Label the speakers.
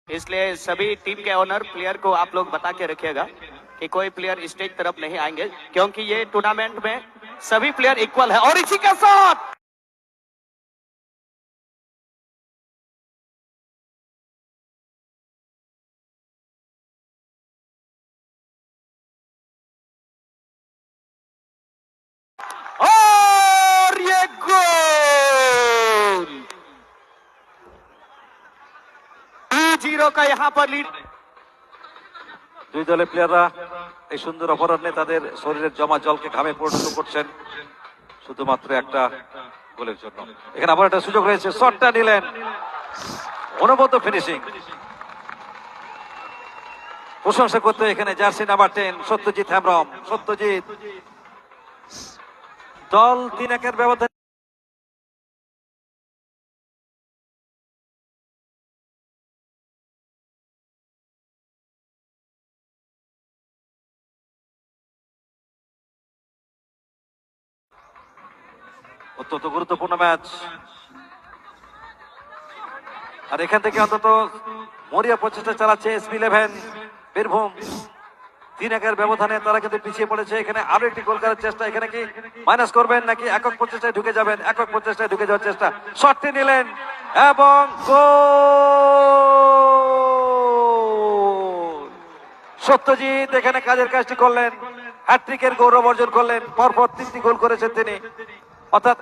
Speaker 1: इसलिए सभी टीम के ओनर प्लेयर को आप लोग बता के रखिएगा कि कोई प्लेयर स्टेज तरफ नहीं आएंगे, क्योंकि ये टूर्नामेंट में सभी प्लेयर इक्वल है। और इसी के साथ और ये गोल 2-0 का यहाँ पर लीड।
Speaker 2: দুই দলের প্লেয়াররা এই সুন্দর অপরাহ্নে তাদের শরীরের জমা জলকে ঘামে পরিণত করছেন শুধুমাত্র একটা গোলের জন্য। এখানে আবার একটা সুযোগ রয়েছে, শটটা নিলেন, অনবদ্য ফিনিশিং। প্রশংসা করতে এখানে জার্সি নাম্বার 10 সত্যজিৎ হেমব্রম। সত্যজিৎ দল 3-1 ব্যবধান। অত্যন্ত গুরুত্বপূর্ণ ম্যাচ, আর এখান থেকে অন্তত মরিয়া প্রচেষ্টা চালাচ্ছে SB11 বীরভূম। 3-1 ব্যবধানে তারা কিন্তু পিছিয়ে পড়েছে। এখানে আরো একটি গোল করার চেষ্টা, এখানে কি মাইনাস করবেন নাকি একক প্রচেষ্টায় ঢুকে যাবেন? একক প্রচেষ্টায় ঢুকে যাওয়ার চেষ্টা, শটটি নিলেন এবং গোল। সত্যজিৎ এখানে কাজের কাজটি করলেন, হ্যাট্রিকের গৌরব অর্জন করলেন। পরপর 3টি গোল করেছেন তিনি, অর্থাৎ